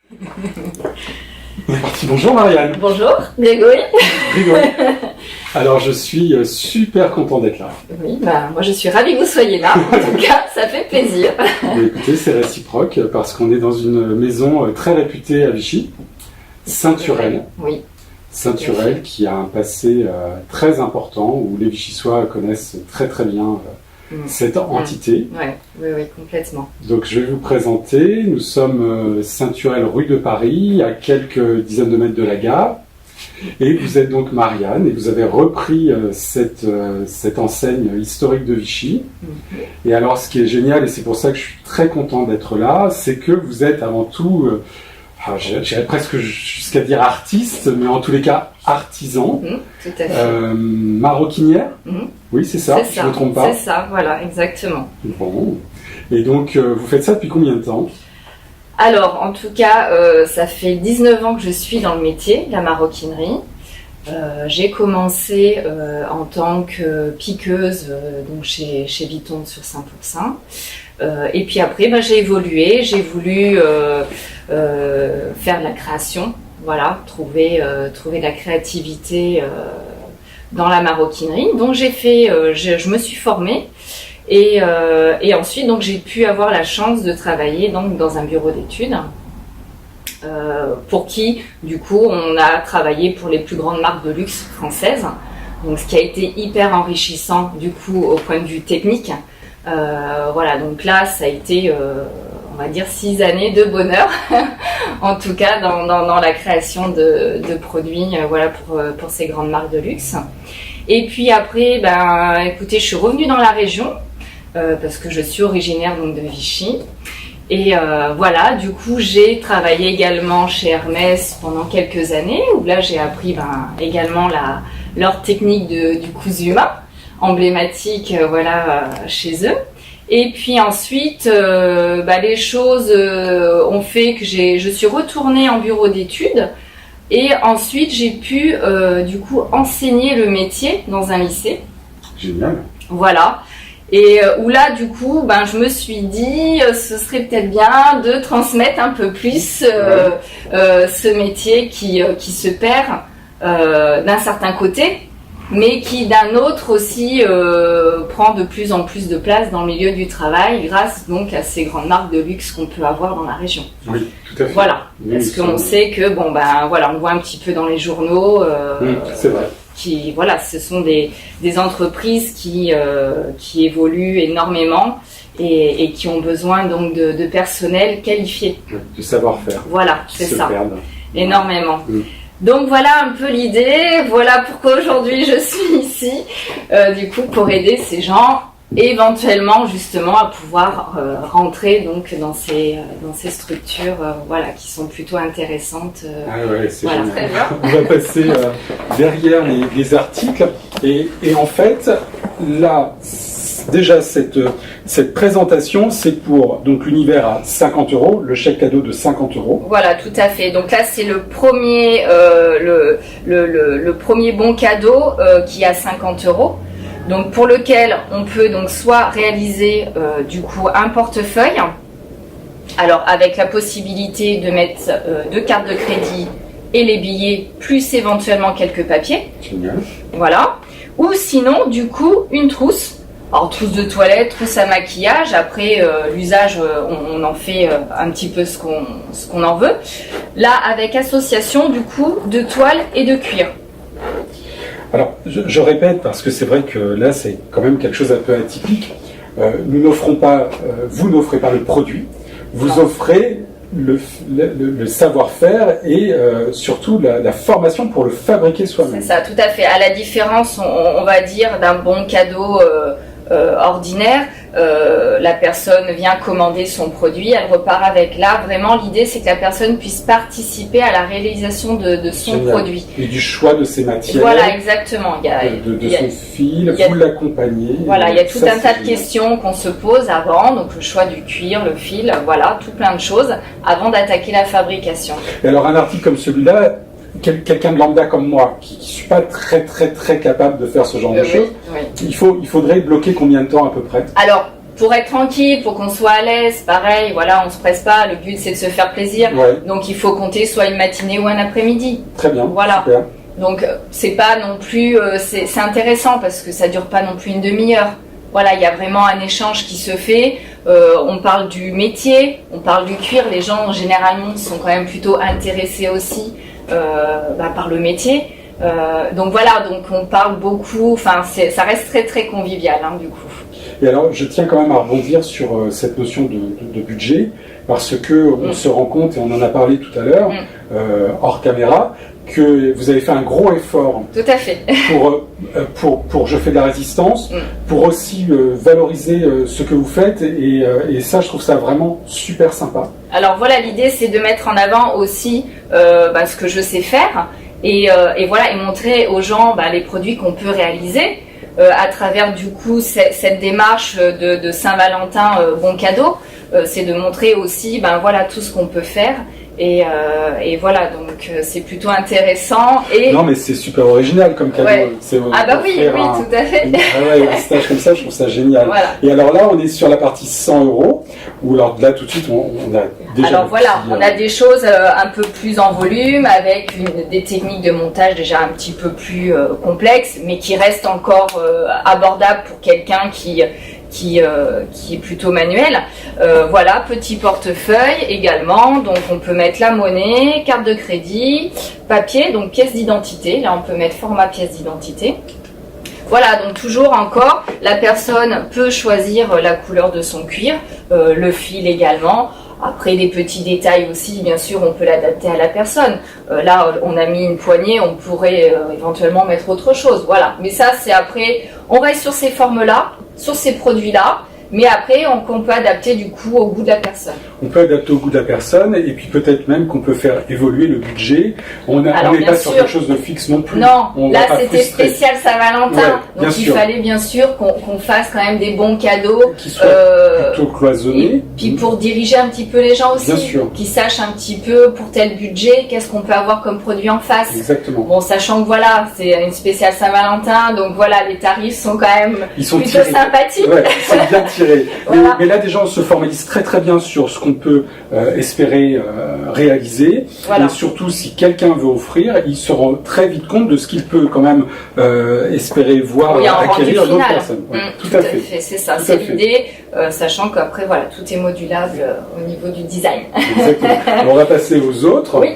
On est parti. Bonjour Marianne. Bonjour, Grégory. Grégory. Alors je suis super content d'être là. Oui, moi je suis ravie que vous soyez là. En tout cas, ça fait plaisir. Mais écoutez, c'est réciproque parce qu'on est dans une maison très réputée à Vichy, Saint-Turel. Oui. Saint-Turel qui a un passé très important où les Vichysois connaissent très très bien cette entité. Oui, complètement. Donc je vais vous présenter. Nous sommes Saint-Turel, rue de Paris, à quelques dizaines de mètres de la gare. Et vous êtes donc Marianne et vous avez repris cette enseigne historique de Vichy. Et alors ce qui est génial, et c'est pour ça que je suis très content d'être là, c'est que vous êtes avant tout, j'irais presque jusqu'à dire artiste, mais en tous les cas artisan. Tout à fait. Maroquinière. Oui, c'est ça, je ne me trompe pas. C'est ça, voilà, exactement. Bon. Et donc vous faites ça depuis combien de temps ? Alors, en tout cas, ça fait 19 ans que je suis dans le métier, la maroquinerie. J'ai commencé en tant que piqueuse donc chez Vuitton sur Saint-Pourçain. Et puis après, j'ai évolué, j'ai voulu faire de la création, voilà, trouver de la créativité dans la maroquinerie. Donc j'ai fait, je me suis formée. Et ensuite, donc, j'ai pu avoir la chance de travailler donc, dans un bureau d'études pour qui, du coup, on a travaillé pour les plus grandes marques de luxe françaises. Donc, ce qui a été hyper enrichissant, du coup, au point de vue technique. Voilà, donc là, ça a été, on va dire, 6 années de bonheur, en tout cas, dans la création de produits voilà, pour ces grandes marques de luxe. Et puis après, écoutez, je suis revenue dans la région. Parce que je suis originaire donc de Vichy et voilà, du coup j'ai travaillé également chez Hermès pendant quelques années où là j'ai appris également leur technique du cousu humain emblématique voilà chez eux. Et puis ensuite les choses ont fait que je suis retournée en bureau d'études et ensuite j'ai pu du coup enseigner le métier dans un lycée. Génial. Voilà. Et où là, du coup, je me suis dit, ce serait peut-être bien de transmettre un peu plus ce métier qui se perd d'un certain côté, mais qui d'un autre aussi prend de plus en plus de place dans le milieu du travail grâce donc à ces grandes marques de luxe qu'on peut avoir dans la région. Oui, tout à fait. Voilà, parce qu'on sait que voilà, on voit un petit peu dans les journaux. C'est vrai. Ce sont des entreprises qui évoluent énormément et qui ont besoin donc de personnel qualifié. De savoir-faire. Voilà, c'est ça. Perdre. Énormément. Donc voilà un peu l'idée, voilà pourquoi aujourd'hui je suis ici, du coup pour aider ces gens éventuellement justement à pouvoir rentrer donc dans ces structures voilà qui sont plutôt intéressantes. C'est voilà, génial. très bien. On va passer derrière les articles et en fait là déjà cette présentation c'est pour donc l'univers à 50 €, le chèque cadeau de 50 €. Voilà, tout à fait. Donc là c'est le premier le premier bon cadeau qui est à 50 €. Donc pour lequel on peut donc soit réaliser du coup un portefeuille, alors avec la possibilité de mettre 2 cartes de crédit et les billets plus éventuellement quelques papiers. Génial. Voilà. Ou sinon du coup une trousse. Alors trousse de toilette, trousse à maquillage. Après l'usage, on en fait un petit peu ce qu'on en veut. Là avec association du coup de toile et de cuir. Alors, je répète, parce que c'est vrai que là, c'est quand même quelque chose un peu atypique. Nous n'offrons pas, vous n'offrez pas le produit, vous offrez le savoir-faire et surtout la formation pour le fabriquer soi-même. C'est ça, tout à fait. À la différence, on va dire, d'un bon cadeau ordinaire, la personne vient commander son produit, elle repart avec. Là, vraiment, l'idée, c'est que la personne puisse participer à la réalisation de son Génial. Produit. Et du choix de ses matières. Voilà, exactement. De son fil, vous l'accompagnez. Voilà, il y a tout un tas de questions qu'on se pose avant, donc le choix du cuir, le fil, voilà, tout plein de choses, avant d'attaquer la fabrication. Et alors, un article comme celui-là, quelqu'un de lambda comme moi, qui ne suis pas très capable de faire ce genre de choses, il faudrait bloquer combien de temps à peu près ? Alors, pour être tranquille, pour qu'on soit à l'aise, pareil, voilà, on se presse pas, le but c'est de se faire plaisir. Ouais. Donc il faut compter soit une matinée ou un après-midi. Très bien. Voilà. Super. Donc c'est pas non plus, c'est intéressant parce que ça dure pas non plus une demi-heure. Voilà, il y a vraiment un échange qui se fait. On parle du métier, on parle du cuir. Les gens généralement sont quand même plutôt intéressés aussi par le métier. Donc voilà, donc on parle beaucoup. Enfin, ça reste très très convivial du coup. Et alors, je tiens quand même à rebondir sur cette notion de budget, parce que on se rend compte, et on en a parlé tout à l'heure, hors caméra, que vous avez fait un gros effort. Tout à fait. pour Je fais de la résistance, pour aussi valoriser ce que vous faites, et ça, je trouve ça vraiment super sympa. Alors voilà, l'idée c'est de mettre en avant aussi ce que je sais faire, et voilà, et montrer aux gens les produits qu'on peut réaliser. À travers du coup cette démarche de Saint-Valentin bon cadeau, c'est de montrer aussi voilà tout ce qu'on peut faire et voilà, donc c'est plutôt intéressant. Et non mais c'est super original comme cadeau. Ouais. Ah bah oui, tout à fait. Un stage comme ça, je trouve ça génial. Voilà. Et alors là, on est sur la partie 100 €, où alors là tout de suite on a déjà. Alors voilà, on a des choses un peu plus en volume, avec des techniques de montage déjà un petit peu plus complexes, mais qui restent encore abordables pour quelqu'un qui est plutôt manuel. Voilà, petit portefeuille également, donc on peut mettre la monnaie, carte de crédit, papier, donc pièce d'identité. Là on peut mettre format pièce d'identité. Voilà, donc toujours encore, la personne peut choisir la couleur de son cuir, le fil également. Après, des petits détails aussi, bien sûr, on peut l'adapter à la personne. Là, on a mis une poignée, on pourrait éventuellement mettre autre chose. Voilà, mais ça, c'est après, on reste sur ces formes-là, sur ces produits-là, mais après, on peut adapter du coup au goût de la personne. On peut adapter au goût de la personne, et puis peut-être même qu'on peut faire évoluer le budget. On n'est pas sur quelque chose de fixe non plus. Non, là c'était spécial Saint-Valentin, donc il fallait bien sûr qu'on fasse quand même des bons cadeaux. Qui soient plutôt cloisonnés. Et puis pour diriger un petit peu les gens aussi, qui sachent un petit peu pour tel budget, qu'est-ce qu'on peut avoir comme produit en face. Exactement. Bon, sachant que voilà, c'est une spéciale Saint-Valentin, donc voilà, les tarifs sont quand même plutôt sympathiques. Ouais, ils sont bien tirés. Voilà. Mais là, des gens se formalisent très très bien sur ce qu'on peut espérer réaliser. Voilà. Et surtout, si quelqu'un veut offrir, il se rend très vite compte de ce qu'il peut quand même espérer voir acquérir d'autres personnes. Ouais, tout à fait. C'est ça, c'est l'idée, sachant qu'après, voilà, tout est modulable au niveau du design. Exactement. On va passer aux autres. Oui.